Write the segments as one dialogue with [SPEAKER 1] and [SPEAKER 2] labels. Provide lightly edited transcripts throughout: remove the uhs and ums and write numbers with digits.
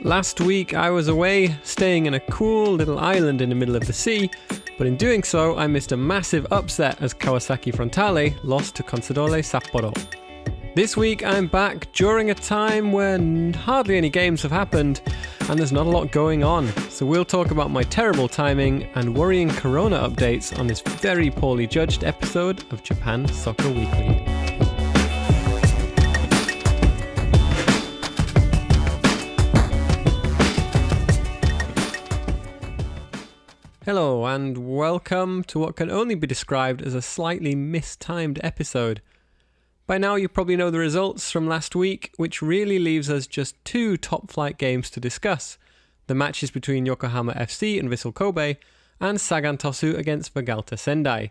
[SPEAKER 1] Last week I was away, staying in a cool little island in the middle of the sea, but in doing so I missed a massive upset as Kawasaki Frontale lost to Consadole Sapporo. This week I'm back during a time when hardly any games have happened and there's not a lot going on, so we'll talk about my terrible timing and worrying corona updates on this very poorly judged episode of Japan Soccer Weekly. Hello and welcome to what can only be described as a slightly mistimed episode. By now you probably know the results from last week, which really leaves us just two top-flight games to discuss. The matches between Yokohama FC and Vissel Kobe, and Sagan Tosu against Vegalta Sendai.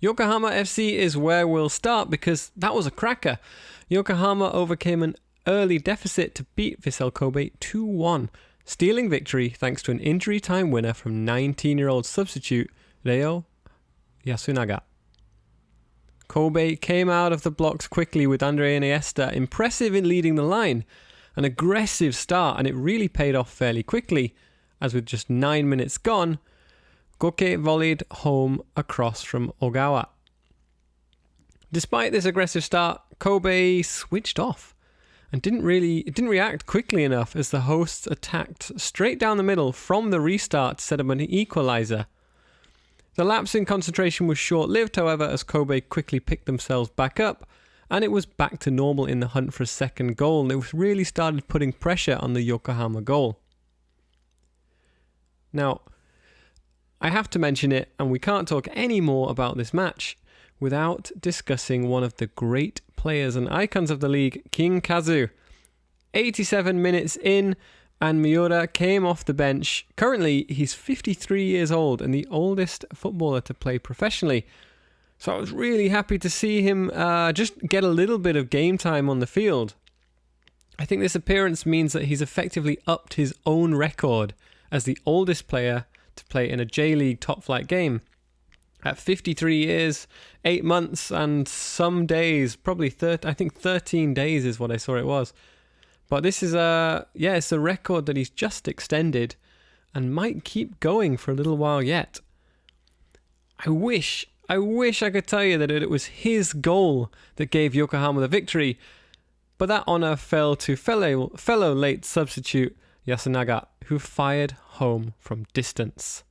[SPEAKER 1] Yokohama FC is where we'll start because that was a cracker. Yokohama overcame an early deficit to beat Vissel Kobe 2-1. Stealing victory thanks to an injury time winner from 19-year-old substitute Ryo Yasunaga. Kobe came out of the blocks quickly with Andre Iniesta impressive in leading the line. An aggressive start, and it really paid off fairly quickly, as with just 9 minutes gone, Goke volleyed home across from Ogawa. Despite this aggressive start, Kobe switched off and didn't react quickly enough as the hosts attacked straight down the middle from the restart to set up an equaliser. The lapse in concentration was short-lived, however, as Kobe quickly picked themselves back up, and it was back to normal in the hunt for a second goal, and it really started putting pressure on the Yokohama goal. Now, I have to mention it, and we can't talk any more about this match without discussing one of the great players and icons of the league, King Kazu. 87 minutes in, and Miura came off the bench. Currently, he's 53 years old and the oldest footballer to play professionally. So I was really happy to see him just get a little bit of game time on the field. I think this appearance means that he's effectively upped his own record as the oldest player to play in a J-League top-flight game. At 53 years, 8 months and some days, probably 13 days is what I saw it was. But this is it's a record that he's just extended and might keep going for a little while yet. I wish I could tell you that it was his goal that gave Yokohama the victory, but that honour fell to fellow late substitute Yasunaga, who fired home from distance.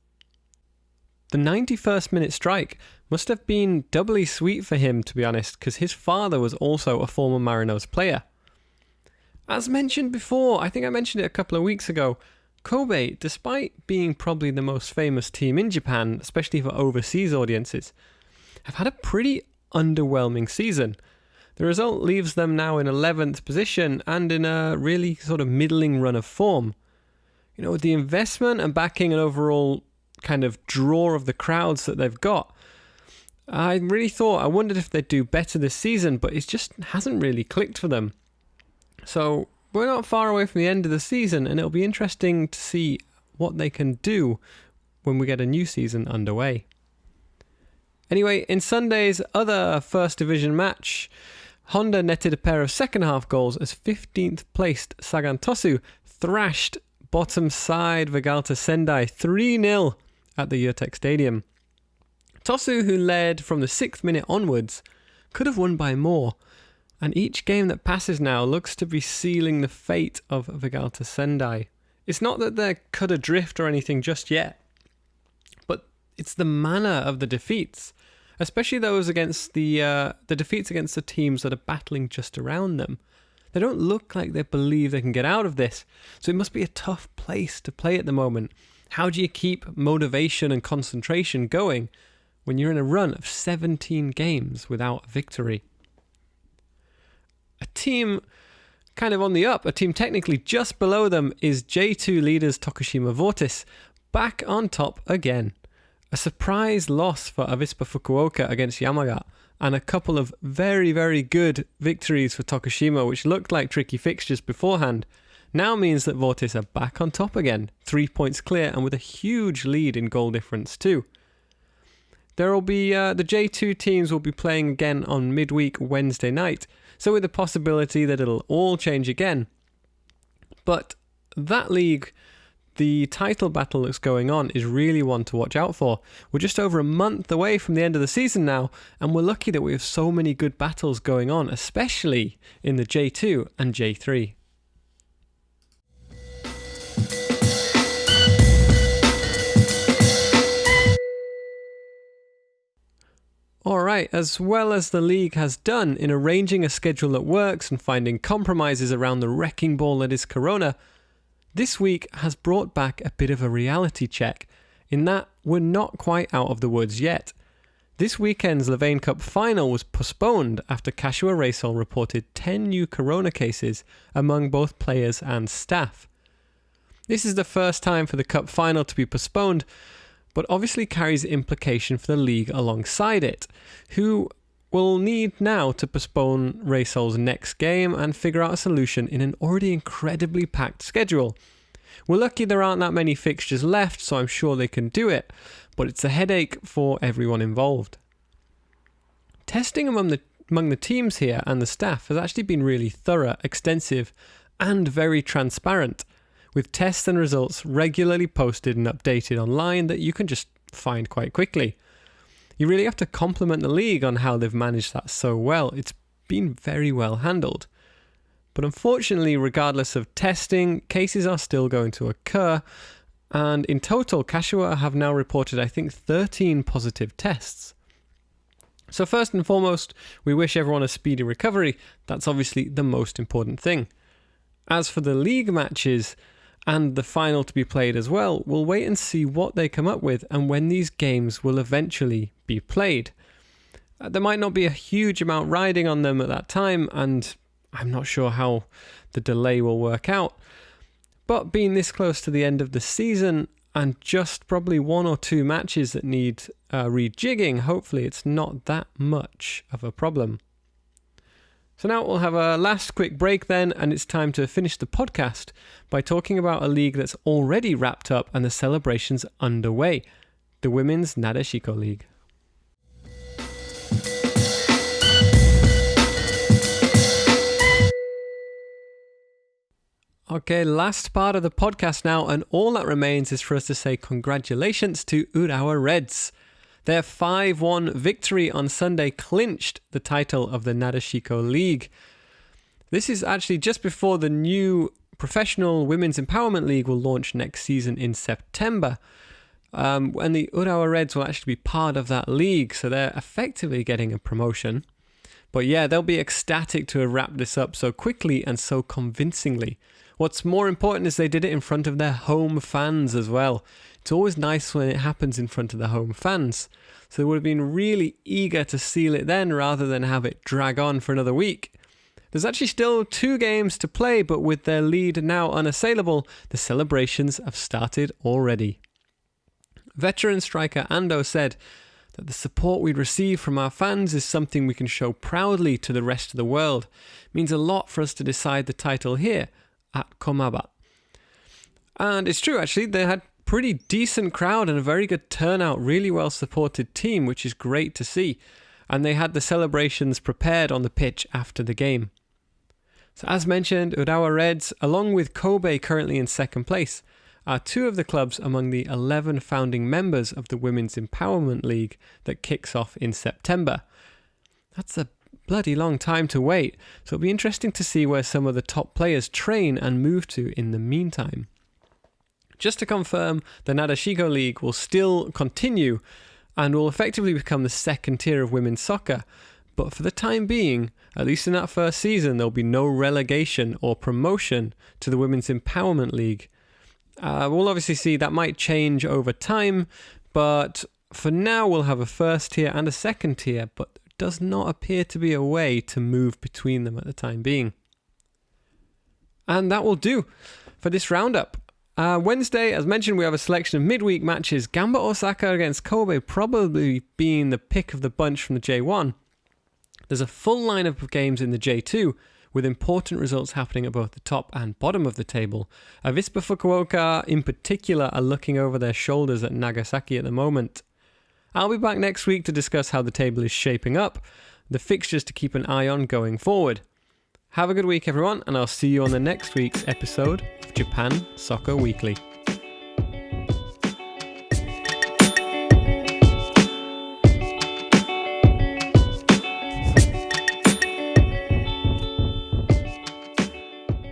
[SPEAKER 1] The 91st minute strike must have been doubly sweet for him, to be honest, because his father was also a former Marinos player. As mentioned before, I think I mentioned it a couple of weeks ago, Kobe, despite being probably the most famous team in Japan, especially for overseas audiences, have had a pretty underwhelming season. The result leaves them now in 11th position and in a really sort of middling run of form. You know, with the investment and backing and overall kind of draw of the crowds that they've got, I wondered if they'd do better this season, but it just hasn't really clicked for them. So we're not far away from the end of the season, and it'll be interesting to see what they can do when we get a new season underway. Anyway, in Sunday's other First Division match, Honda netted a pair of second half goals as 15th placed Sagan Tosu thrashed bottom side Vegalta Sendai 3-0 at the Urtec Stadium. Tosu, who led from the 6th minute onwards, could have won by more, and each game that passes now looks to be sealing the fate of Vegalta Sendai. It's not that they're cut adrift or anything just yet, but it's the manner of the defeats, especially those against the defeats against the teams that are battling just around them. They don't look like they believe they can get out of this, so it must be a tough place to play at the moment. How do you keep motivation and concentration going when you're in a run of 17 games without victory? A team kind of on the up, a team technically just below them, is J2 leaders Tokushima Vortis, back on top again. A surprise loss for Avispa Fukuoka against Yamaga, and a couple of very, very good victories for Tokushima, which looked like tricky fixtures beforehand, now means that Vortis are back on top again, 3 points clear and with a huge lead in goal difference too. There will be the J2 teams will be playing again on midweek Wednesday night, so with the possibility that it'll all change again. But that league, the title battle that's going on, is really one to watch out for. We're just over a month away from the end of the season now, and we're lucky that we have so many good battles going on, especially in the J2 and J3. Alright, as well as the league has done in arranging a schedule that works and finding compromises around the wrecking ball that is Corona, this week has brought back a bit of a reality check, in that we're not quite out of the woods yet. This weekend's Levain Cup final was postponed after Kashiwa Reysol reported 10 new Corona cases among both players and staff. This is the first time for the Cup final to be postponed, but obviously carries implication for the league alongside it, who will need now to postpone Reysol's next game and figure out a solution in an already incredibly packed schedule. We're lucky there aren't that many fixtures left, so I'm sure they can do it, but it's a headache for everyone involved. Testing among the teams here and the staff has actually been really thorough, extensive, and very transparent, with tests and results regularly posted and updated online that you can just find quite quickly. You really have to compliment the league on how they've managed that so well. It's been very well handled. But unfortunately, regardless of testing, cases are still going to occur. And in total, Kashiwa have now reported, I think, 13 positive tests. So first and foremost, we wish everyone a speedy recovery. That's obviously the most important thing. As for the league matches and the final to be played as well, we'll wait and see what they come up with and when these games will eventually be played. There might not be a huge amount riding on them at that time, and I'm not sure how the delay will work out. But being this close to the end of the season and just probably 1 or 2 matches that need rejigging, hopefully it's not that much of a problem. So now we'll have a last quick break then, and it's time to finish the podcast by talking about a league that's already wrapped up and the celebrations underway, the Women's Nadeshiko League. Okay, last part of the podcast now, and all that remains is for us to say congratulations to Urawa Reds. Their 5-1 victory on Sunday clinched the title of the Nadeshiko League. This is actually just before the new professional Women's Empowerment League will launch next season in September. And the Urawa Reds will actually be part of that league, so they're effectively getting a promotion. But yeah, they'll be ecstatic to have wrapped this up so quickly and so convincingly. What's more important is they did it in front of their home fans as well. It's always nice when it happens in front of the home fans. So they would have been really eager to seal it then rather than have it drag on for another week. There's actually still 2 games to play, but with their lead now unassailable, the celebrations have started already. Veteran striker Ando said that the support we receive from our fans is something we can show proudly to the rest of the world. It means a lot for us to decide the title here at Komaba. And it's true, actually, they had pretty decent crowd and a very good turnout, really well supported team, which is great to see. And they had the celebrations prepared on the pitch after the game. So as mentioned, Urawa Reds, along with Kobe currently in second place, are 2 of the clubs among the 11 founding members of the Women's Empowerment League that kicks off in September. That's a bloody long time to wait, so it'll be interesting to see where some of the top players train and move to in the meantime. Just to confirm, the Nadeshiko League will still continue and will effectively become the second tier of women's soccer, but for the time being, at least in that first season, there'll be no relegation or promotion to the Women's Empowerment League. We'll obviously see that might change over time, but for now we'll have a first tier and a second tier, but there does not appear to be a way to move between them at the time being. And that will do for this roundup. Wednesday, as mentioned, we have a selection of midweek matches. Gamba Osaka against Kobe probably being the pick of the bunch from the J1. There's a full lineup of games in the J2, with important results happening at both the top and bottom of the table. Avispa Fukuoka, in particular, are looking over their shoulders at Nagasaki at the moment. I'll be back next week to discuss how the table is shaping up, the fixtures to keep an eye on going forward. Have a good week, everyone, and I'll see you on the next week's episode of Japan Soccer Weekly.